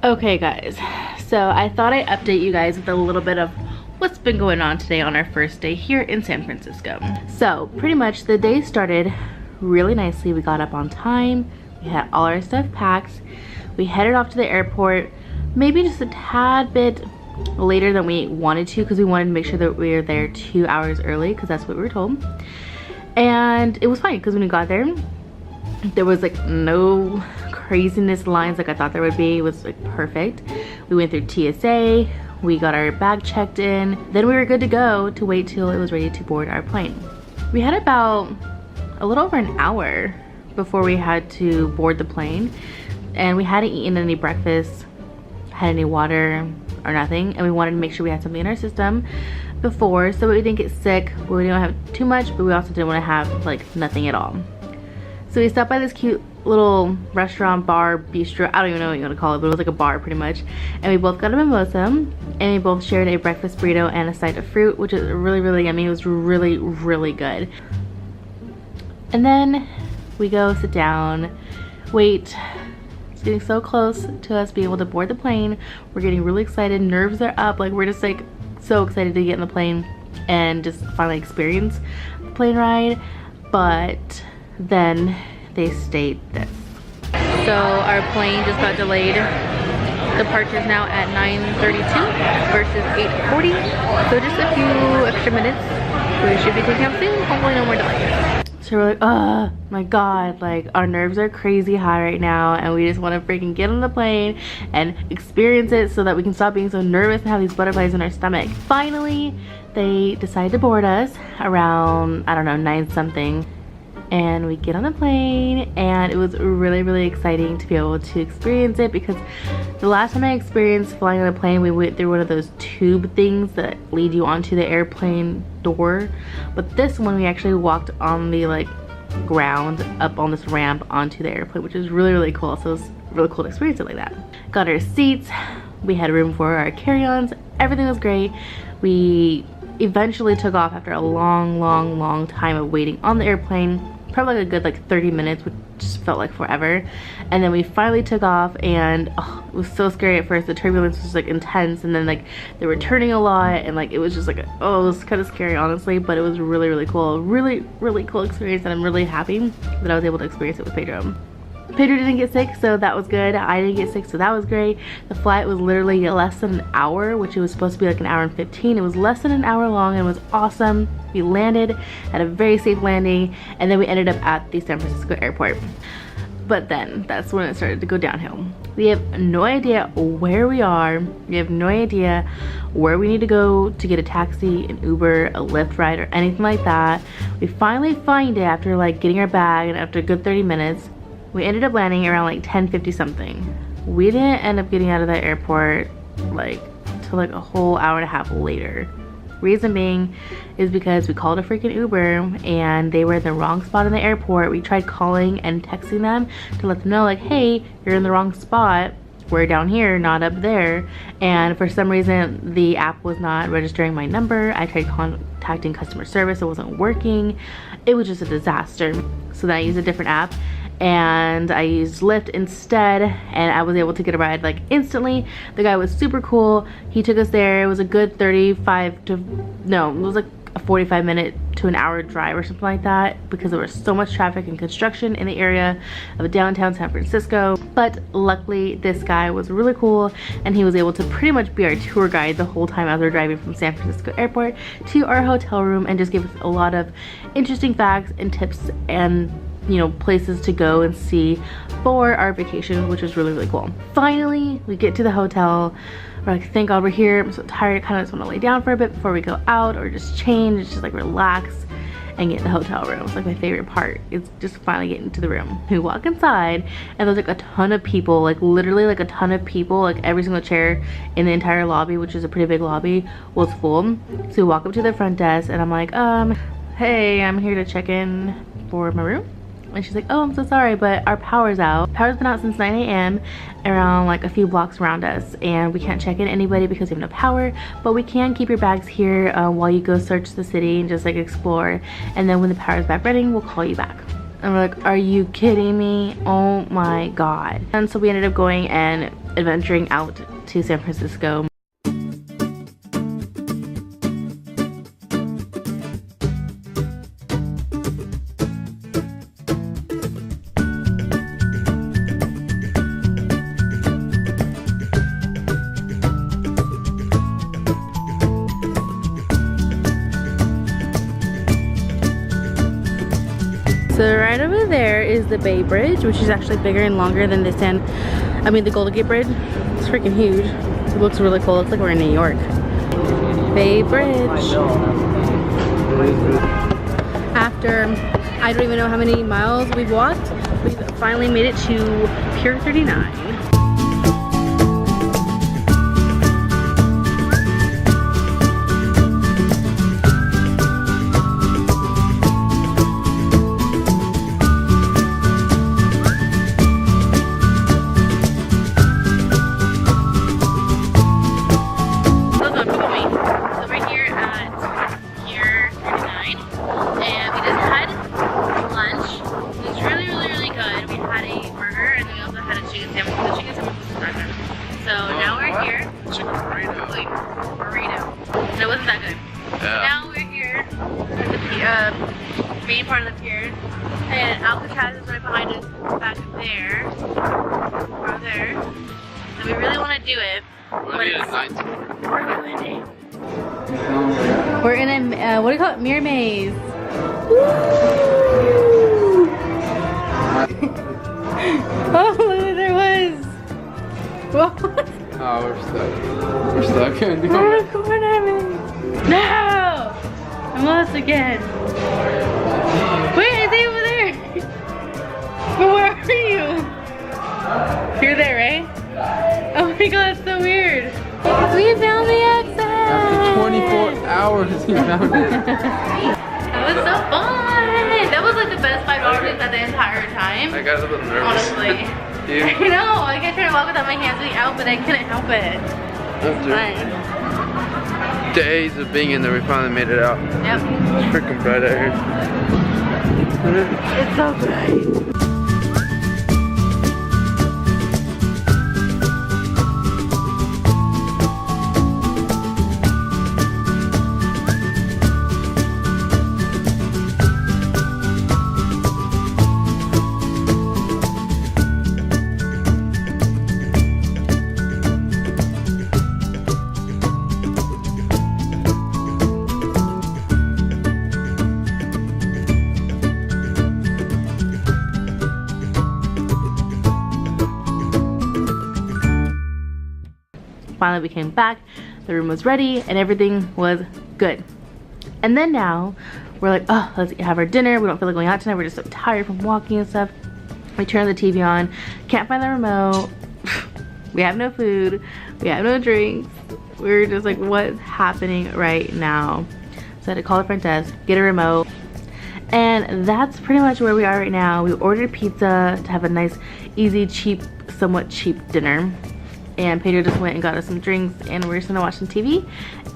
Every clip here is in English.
Okay guys, so I thought I'd update you guys with a little bit of what's been going on today on our first day here in San Francisco. So pretty much the day started really nicely. We got up on time, we had all our stuff packed, we headed off to the airport, maybe just a tad bit later than we wanted to because we wanted to make sure that we were there 2 hours early because that's what we were told. And it was fine because when we got there was like no craziness lines like I thought there would be. It was like perfect. We went through TSA, we got our bag checked in, then we were good to go to wait till it was ready to board our plane. We had about a little over an hour before we had to board the plane, and we hadn't eaten any breakfast, had any water or nothing, and we wanted to make sure we had something in our system before so we didn't get sick. We didn't have too much, but we also didn't want to have like nothing at all. So we stopped by this cute little restaurant, bar, bistro, I don't even know what you want to call it, but it was like a bar pretty much. And we both got a mimosa, and we both shared a breakfast burrito and a side of fruit, which is really yummy. It was really good. And then we go sit down, wait. It's getting so close to us being able to board the plane. We're getting really excited, nerves are up, like we're just like so excited to get in the plane and just finally experience the plane ride. But then they state this. So our plane just got delayed. Departure is now at 9:32 versus 8:40. So just a few extra minutes. We should be taking off soon. Hopefully no more delays. So we're like, oh my god, like our nerves are crazy high right now, and we just want to freaking get on the plane and experience it so that we can stop being so nervous and have these butterflies in our stomach. Finally, they decided to board us around, I don't know, 9 something. And we get on the plane, and it was really exciting to be able to experience it, because the last time I experienced flying on a plane, we went through one of those tube things that lead you onto the airplane door. But this one, we actually walked on the like ground up on this ramp onto the airplane, which is really cool. So it was really cool to experience it like that. Got our seats, we had room for our carry-ons, everything was great. We eventually took off after a long time of waiting on the airplane. Probably like a good like 30 minutes, which just felt like forever. And then we finally took off, and it was so scary at first. The turbulence was like intense, and then like they were turning a lot, and like it was just like it was kind of scary honestly, but it was really cool. Really cool experience, and I'm really happy that I was able to experience it with Pedro. Pedro didn't get sick, so that was good. I didn't get sick, so that was great. The flight was literally less than an hour, which it was supposed to be like an hour and 15. It was less than an hour long, and it was awesome. We landed, had a very safe landing, and then we ended up at the San Francisco airport. But then that's when it started to go downhill. We have no idea where we are. We have no idea where we need to go to get a taxi, an Uber, a Lyft ride, or anything like that. We finally find it after like getting our bag, and after a good 30 minutes. We ended up landing around like 10:50 something. We didn't end up getting out of that airport like till like a whole hour and a half later. Reason being is because we called a freaking Uber, and they were in the wrong spot in the airport. We tried calling and texting them to let them know like, hey, you're in the wrong spot. We're down here, not up there. And for some reason, the app was not registering my number. I tried contacting customer service, it wasn't working. It was just a disaster. So then I used a different app, and I used Lyft instead, and I was able to get a ride like instantly. The guy was super cool. He took us there. It was a good 45 minute to an hour drive or something like that, because there was so much traffic and construction in the area of downtown San Francisco. But luckily this guy was really cool, and he was able to pretty much be our tour guide the whole time as we were driving from San Francisco airport to our hotel room, and just gave us a lot of interesting facts and tips and, you know, places to go and see for our vacation, which was really cool. Finally, we get to the hotel. We're like, thank God we're here. I'm so tired. I kind of just want to lay down for a bit before we go out, or just change, just like relax and get in the hotel room. It's like my favorite part. It's just finally getting to the room. We walk inside, and there's like a ton of people, like literally like a ton of people. Like every single chair in the entire lobby, which is a pretty big lobby, was full. So we walk up to the front desk, and I'm like, hey, I'm here to check in for my room. And she's like, oh, I'm so sorry, but our power's out. Power's been out since 9 a.m. around like a few blocks around us, and we can't check in anybody because we have no power, but we can keep your bags here while you go search the city and just like explore, and then when the power's back running, we'll call you back. And we're like, are you kidding me? Oh my god. And so we ended up going and adventuring out to San Francisco. So right over there is the Bay Bridge, which is actually bigger and longer than the the Golden Gate Bridge. It's freaking huge. It looks really cool. It looks like we're in New York. Bay Bridge. After I don't even know how many miles we've walked, we finally made it to Pier 39. Main part of the pier, and Alcatraz is right behind us back there, over there. So we really want to do it. We're in a what do you call it? Mirror maze. Oh, look, there was. What? Oh, we're stuck. We're stuck. We're the corner. No! I'm lost again. Wait, is he over there? But where are you? You're there, right? Oh my god, that's so weird. We found the exit! After 24 hours, he found it. That was so fun! That was like the best $5 we've had the entire time. I got a little nervous. Honestly. Yeah. I know, like I tried to walk without my hands being out, but I couldn't help it. After days of being in there, we finally made it out. Yep. It's freaking bright out here. It's so bright. Finally we came back, the room was ready, and everything was good. And then now we're like, oh, let's have our dinner. We don't feel like going out tonight. We're just so tired from walking and stuff. We turn the TV on, can't find the remote. We have no food, we have no drinks. We're just like, what's happening right now? So I had to call the front desk, get a remote. And that's pretty much where we are right now. We ordered pizza to have a nice, easy, cheap, somewhat cheap dinner. And Pedro just went and got us some drinks, and we're just gonna watch some TV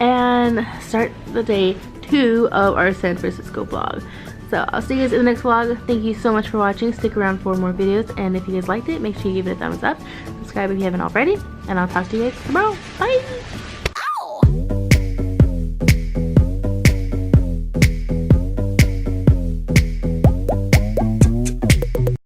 and start the day 2 of our San Francisco vlog. So I'll see you guys in the next vlog. Thank you so much for watching. Stick around for more videos, and if you guys liked it, make sure you give it a thumbs up. Subscribe if you haven't already, and I'll talk to you guys tomorrow. Bye!